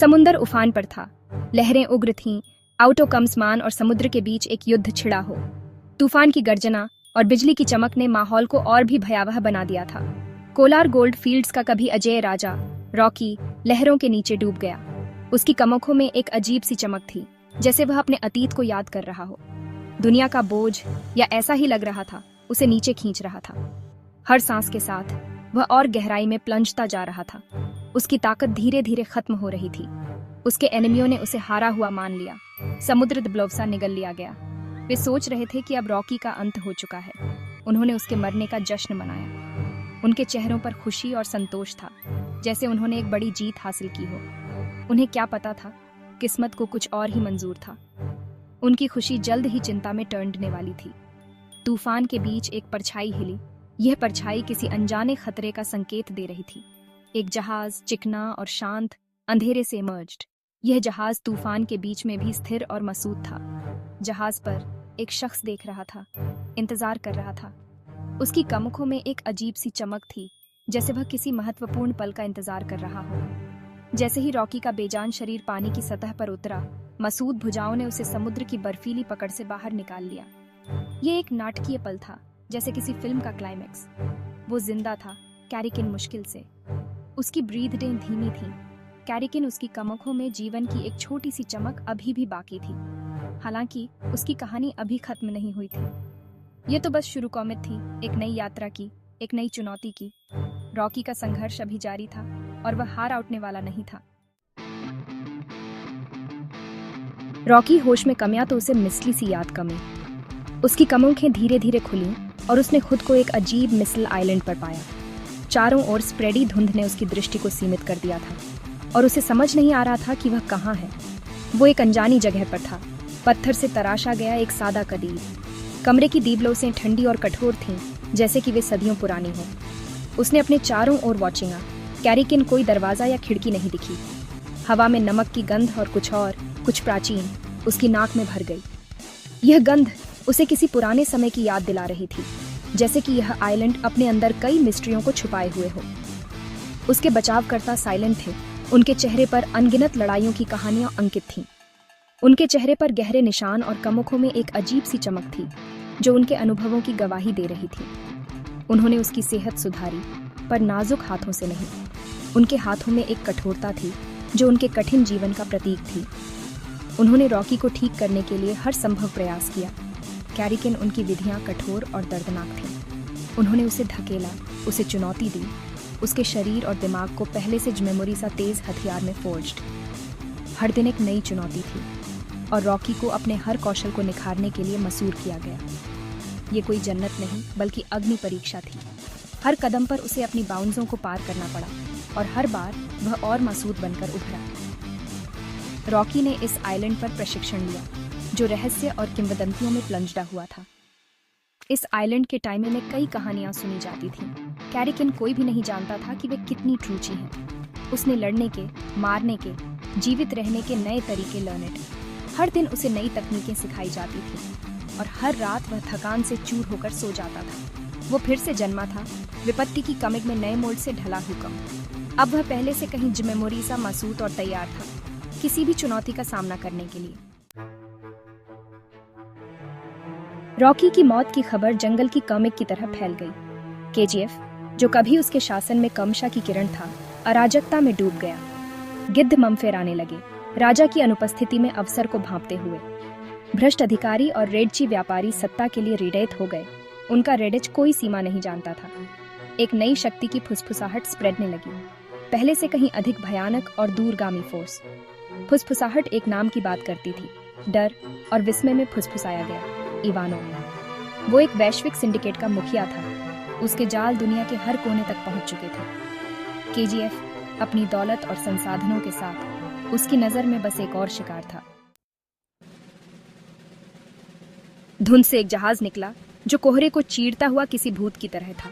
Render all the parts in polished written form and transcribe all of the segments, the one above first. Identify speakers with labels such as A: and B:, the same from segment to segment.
A: समुंदर उफान पर था, लहरें उग्र थीं, आउटो कम्समान और समुद्र के बीच एक युद्ध छिड़ा हो। तूफान की गर्जना और बिजली की चमक ने माहौल को और भी भयावह बना दिया था। कोलार गोल्ड फील्ड्स का कभी अजय राजा रॉकी लहरों के नीचे डूब गया। उसकी कमों में एक अजीब सी चमक थी, जैसे वह अपने अतीत को याद कर रहा हो। दुनिया का बोझ, या ऐसा ही लग रहा था, उसे नीचे खींच रहा था। हर सांस के साथ वह और गहराई में प्लंजता जा रहा था। उसकी ताकत धीरे धीरे खत्म हो रही थी। उसके एनिमियों ने उसे हारा हुआ मान लिया। समुद्र दबलोवसा निगल लिया गया। वे सोच रहे थे कि अब रॉकी का अंत हो चुका है। उन्होंने उसके मरने का जश्न मनाया। उनके चेहरों पर खुशी और संतोष था, जैसे उन्होंने एक बड़ी जीत हासिल की हो। उन्हें क्या पता था, किस्मत को कुछ और ही मंजूर था। उनकी खुशी जल्द ही चिंता में टर्नने वाली थी। तूफान के बीच एक परछाई हिली। यह परछाई किसी अनजाने खतरे का संकेत दे रही थी। एक जहाज चिकना और शांत अंधेरे से इमर्ज्ड। यह जहाज तूफान के बीच में भी स्थिर और मसूद था। जहाज पर एक शख्स देख रहा था, इंतजार कर रहा था। उसकी कमों में एक अजीब सी चमक थी, जैसे वह किसी महत्वपूर्ण पल का इंतजार कर रहा हो। जैसे ही रॉकी का बेजान शरीर पानी की सतह पर उतरा, मसूद भुजाओं ने उसे समुद्र की बर्फीली पकड़ से बाहर निकाल लिया। यह एक नाटकीय पल था, जैसे किसी फिल्म का क्लाइमैक्स। वो जिंदा था, कैरिकिन मुश्किल से। उसकी ब्रीथें धीमी थीं। कैरिकिन उसकी कमों में जीवन की एक छोटी सी चमक अभी भी बाकी थी। हालांकि उसकी कहानी अभी खत्म नहीं हुई थी। ये तो बस शुरू कॉमिक थी, एक नई यात्रा की, एक नई चुनौती की। रॉकी का संघर्ष अभी जारी था और वह हार उठने वाला नहीं था। रॉकी होश में कमिया तो उसे मिस्ली सी याद कमी। उसकी कमों धीरे धीरे खुली और उसने खुद को एक अजीब मिसल आइलैंड पर पाया। चारों ओर स्प्रेडी धुंध ने उसकी दृष्टि को सीमित कर दिया था और उसे समझ नहीं आ रहा था कि वह कहाँ है। वो एक अनजानी जगह पर था, पत्थर से तराशा गया एक सादा कदील। कमरे की दीवारें ठंडी और कठोर थीं, जैसे कि वे सदियों पुरानी हों। उसने अपने चारों ओर वॉचिंगा। कैरिकिन कोई दरवाजा या खिड़की नहीं दिखी। हवा में नमक की गंध और कुछ प्राचीन उसकी नाक में भर गई। यह गंध उसे किसी पुराने समय की याद दिला रही थी, जैसे कि यह आइलैंड अपने अंदर कई मिस्ट्रियों को छुपाए हुए हो। उसके बचावकर्ता साइलेंट थे। उनके चेहरे पर अनगिनत लड़ाइयों की कहानियां अंकित थीं। उनके चेहरे पर गहरे निशान और कमों में एक अजीब सी चमक थी, जो उनके अनुभवों की गवाही दे रही थी। उन्होंने उसकी सेहत सुधारी, पर नाजुक हाथों से नहीं। उनके हाथों में एक कठोरता थी, जो उनके कठिन जीवन का प्रतीक थी। उन्होंने रॉकी को ठीक करने के लिए हर संभव प्रयास किया। कैरिकिन उनकी विधियां कठोर और दर्दनाक थीं। उन्होंने उसे धकेला, उसे चुनौती दी। उसके शरीर और दिमाग को पहले से मेमोरी सा तेज हथियार में फोर्ज्ड। हर दिन एक नई चुनौती थी और रॉकी को अपने हर कौशल को निखारने के लिए मसूर किया गया। ये कोई जन्नत नहीं, बल्कि अग्नि परीक्षा थी। हर कदम पर उसे अपनी बाउंड्सों को पार करना पड़ा और हर बार वह और मसूद बनकर उभरा। रॉकी ने इस आइलैंड पर प्रशिक्षण लिया, जो रहस्य और किंवदंतियों में प्लंजडा हुआ था। इस आइलैंड के टाइम में कई कहानियां सुनी जाती थीं। कैरिकिन कोई भी नहीं जानता था कि वे कितनी ट्रूची हैं। उसने लड़ने के, मारने के, जीवित रहने के नए तरीके लर्नेड। हर दिन उसे नई तकनीकें सिखाई जाती थीं और हर रात वह थकान से चूर होकर सो जाता था। वो फिर से जन्मा था, विपत्ति की कमिक में नए मोड़ से ढला हुक्म। अब वह पहले से कहीं मेमोरी सा मसूद और तैयार था, किसी भी चुनौती का सामना करने के लिए। रॉकी की मौत की खबर जंगल की कॉमिक की तरह फैल गई। केजीएफ, जो कभी उसके शासन में कमशा की किरण था, अराजकता में डूब गया। गिद्ध ममफेराने लगे, राजा की अनुपस्थिति में अवसर को भांपते हुए। भ्रष्ट अधिकारी और रेडची व्यापारी सत्ता के लिए रिडेत हो गए। उनका रेडिच कोई सीमा नहीं जानता था। एक नई शक्ति की फुसफुसाहट स्प्रेडने लगी, पहले से कहीं अधिक भयानक और दूरगामी फोर्स। फुसफुसाहट एक नाम की बात करती थी। डर और विस्मय में फुसफुसाया गया, इवानोव। वो एक वैश्विक सिंडिकेट का मुखिया था। उसके जाल दुनिया के हर कोने तक पहुंच चुके थे। केजीएफ अपनी दौलत और संसाधनों के साथ उसकी नजर में बस एक और शिकार था। धुंध से एक जहाज निकला, जो कोहरे को चीरता हुआ किसी भूत की तरह था।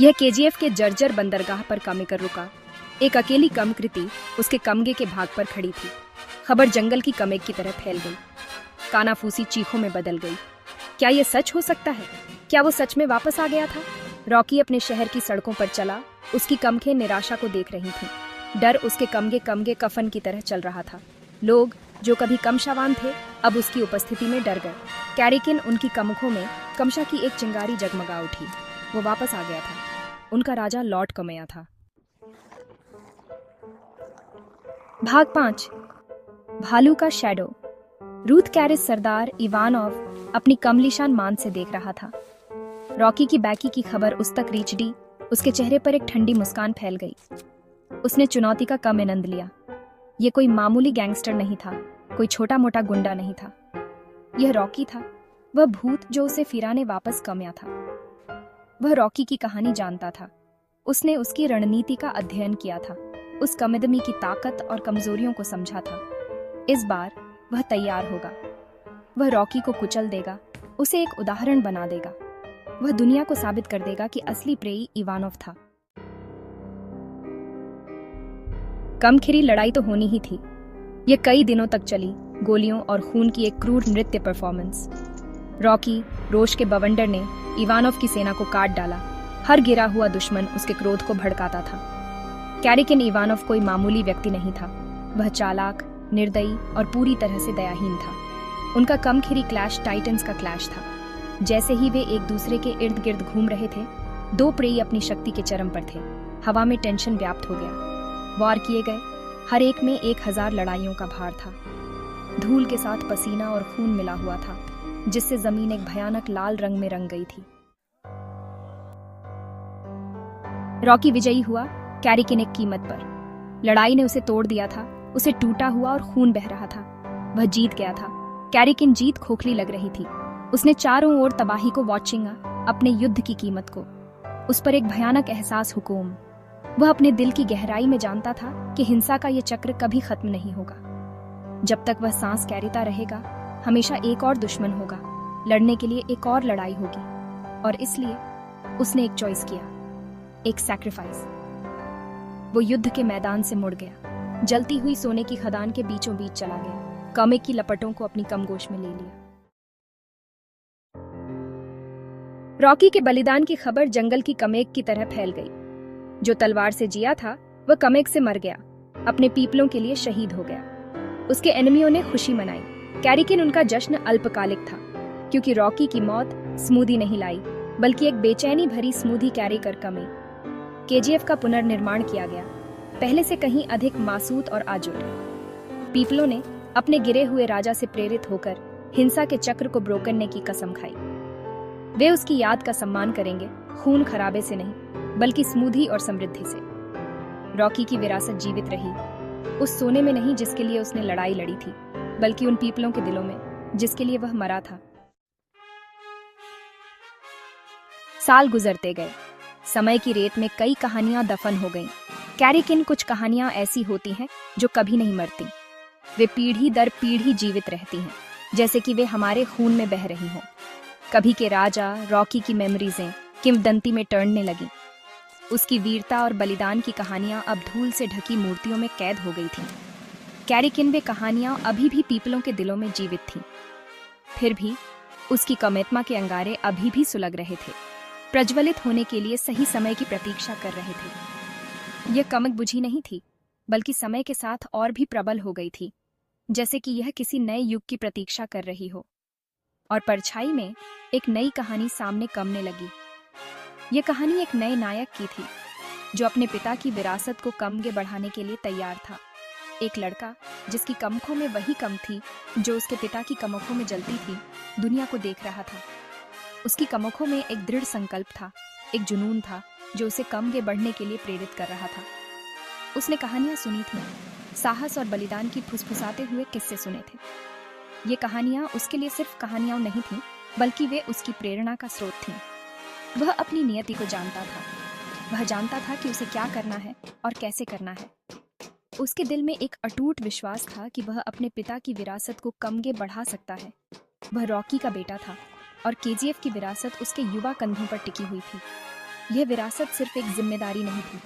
A: यह केजीएफ के जर्जर बंदरगाह पर कामिकर रुका। एक अकेली कमकृति उसके कमगे के भाग पर खड़ी थी। खबर जंगल की कमेक की तरह फैल गई। कानाफूसी चीखों में बदल गई। क्या यह सच हो सकता है? क्या वो सच में वापस आ गया था? रॉकी अपने शहर की सड़कों पर चला। उसकी कमखें निराशा को देख रही थीं। डर उसके कमगे कफन की तरह चल रहा था। लोग जो कभी कमशावान थे अब उसकी उपस्थिति में डर गए। कैरिकिन उनकी कमखों में कमशा की एक चिंगारी जगमगा उठी। वो वापस आ गया था। उनका राजा लौट कमया था। भाग 5। भालू का शैडो। रूथ कैरिस सरदार इवानोव अपनी कमलिशान मान से देख रहा था। रॉकी की बैकी की खबर उस तक रीच डी। उसके चेहरे पर एक ठंडी मुस्कान फैल गई। उसने चुनौती का कम आनंद लिया। यह कोई मामूली गैंगस्टर नहीं था, कोई छोटा मोटा गुंडा नहीं था। यह रॉकी था, वह भूत जो उसे फिराने वापस कमया था। वह रॉकी की कहानी जानता था। उसने उसकी रणनीति का अध्ययन किया था, उस कमिदमी की ताकत और कमजोरियों को समझा था। इस बार वह तैयार होगा। वह रॉकी को कुचल देगा, उसे एक उदाहरण बना देगा। वह दुनिया को साबित कर देगा कि असली प्रेयी इवानोव था। कमखिरी लड़ाई तो होनी ही थी। यह कई दिनों तक चली, गोलियों और खून की एक क्रूर नृत्य परफॉर्मेंस। रॉकी रोश के बवंडर ने इवानोव की सेना को काट डाला। हर गिरा हुआ दुश्मन उसके क्रोध को भड़काता था। कैरिकिन इवानोव कोई मामूली व्यक्ति नहीं था। वह चालाक, निर्दयी और पूरी तरह से दयाहीन था। उनका कमखिरी क्लैश टाइटन्स का क्लैश था। जैसे ही वे एक दूसरे के इर्द गिर्द घूम रहे थे, दो प्रेयी अपनी शक्ति के चरम पर थे। हवा में टेंशन व्याप्त हो गया। वार किए गए, हर एक में 1000 लड़ाइयों का भार था। धूल के साथ पसीना और खून मिला हुआ था, जिससे जमीन एक भयानक लाल रंग में रंग गई थी। रॉकी विजयी हुआ, कैरिकिन एक कीमत पर। लड़ाई ने उसे तोड़ दिया था, उसे टूटा हुआ और खून बह रहा था। वह जीत गया था। कैरिकिन जीत खोखली लग रही थी। उसने चारों ओर तबाही को वॉचिंगा, अपने युद्ध की कीमत को। उस पर एक भयानक एहसास हुकूम। वह अपने दिल की गहराई में जानता था कि हिंसा का यह चक्र कभी खत्म नहीं होगा। जब तक वह सांस कैरिता रहेगा, हमेशा एक और दुश्मन होगा, लड़ने के लिए एक और लड़ाई होगी। और इसलिए उसने एक चॉइस किया, एक सैक्रिफाइस। वो युद्ध के मैदान से मुड़ गया, जलती हुई सोने की खदान के बीचों बीच चला गया, कमेक की लपटों को अपनी कमगोश में ले लिया। रॉकी के बलिदान की खबर जंगल की कमेक की तरह फैल गई। जो तलवार से जिया था, वह कमेक से मर गया, अपने पीपलों के लिए शहीद हो गया। उसके एनिमियों ने खुशी मनाई। कैरिकिन उनका जश्न अल्पकालिक था, क्योंकि रॉकी की मौत स्मूदी नहीं लाई, बल्कि एक बेचैनी भरी स्मूदी कैरी कर कमी। केजीएफ का पुनर्निर्माण किया गया, पहले से कहीं अधिक मासूत और आजुल। पीपलों ने अपने गिरे हुए राजा से प्रेरित होकर हिंसा के चक्र को ब्रोकने की कसम खाई। वे उसकी याद का सम्मान करेंगे, खून खराबे से नहीं, बल्कि स्मूदी और समृद्धि से। रॉकी की विरासत जीवित रही, उस सोने में नहीं जिसके लिए उसने लड़ाई लड़ी थी, बल्कि उन पीपलों के दिलों में जिसके लिए वह मरा था। साल गुजरते गए। समय की रेत में कई कहानियां दफन हो गईं। कैरिकिन कुछ कहानियां ऐसी होती हैं जो कभी नहीं मरती। वे पीढ़ी दर पीढ़ी जीवित रहती हैं, जैसे कि वे हमारे खून में बह रही हों। कभी के राजा रॉकी की मेमोरीजें किंवदंती में टर्नने लगी। उसकी वीरता और बलिदान की कहानियां अब धूल से ढकी मूर्तियों में कैद हो गई थीं। कैरिकिन वे कहानियां अभी भी पीपलों के दिलों में जीवित थीं। फिर भी उसकी कमेत्मा के अंगारे अभी भी सुलग रहे थे, प्रज्वलित होने के लिए सही समय की प्रतीक्षा कर रहे थे। यह कमक बुझी नहीं थी, बल्कि समय के साथ और भी प्रबल हो गई थी, जैसे कि यह किसी नए युग की प्रतीक्षा कर रही हो। और परछाई में एक नई कहानी सामने कमने लगी। यह कहानी एक नए नायक की थी, जो अपने पिता की विरासत को कमगे बढ़ाने के लिए तैयार था। एक लड़का जिसकी कमखों में वही कम थी जो उसके पिता की कमखों में जलती थी, दुनिया को देख रहा था। उसकी कमखों में एक दृढ़ संकल्प था, एक जुनून था जो उसे कमगे बढ़ने के लिए प्रेरित कर रहा था। उसने कहानियां सुनी थी, साहस और बलिदान की फुसफुसाते हुए किस्से सुने थे। ये कहानियां उसके लिए सिर्फ कहानियां नहीं थीं, बल्कि वे उसकी प्रेरणा का स्रोत थीं। वह अपनी नियति को जानता था। वह जानता था कि उसे क्या करना है और कैसे करना है। उसके दिल में एक अटूट विश्वास था कि वह अपने पिता की विरासत को कमगे बढ़ा सकता है। वह रॉकी का बेटा था और केजीएफ की विरासत उसके युवा कंधों पर टिकी हुई थी। यह विरासत सिर्फ एक जिम्मेदारी नहीं थी,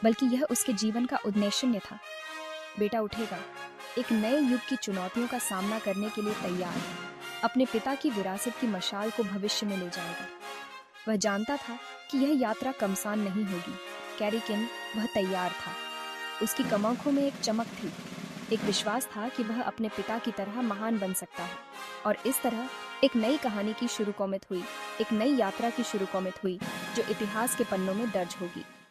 A: बल्कि यह उसके जीवन का उद्देश्य था। बेटा उठेगा, एक नए युग की चुनौतियों का सामना करने के लिए तैयार, अपने पिता की विरासत की मशाल को भविष्य में ले जाएगा। वह जानता था कि यह यात्रा कमसान नहीं होगी। कैरिकिन वह तैयार था। उसकी कमों में एक चमक थी, एक विश्वास था कि वह अपने पिता की तरह महान बन सकता है। और इस तरह एक नई कहानी की शुरू कोमित हुई, एक नई यात्रा की शुरू कोमित हुई, जो इतिहास के पन्नों में दर्ज होगी।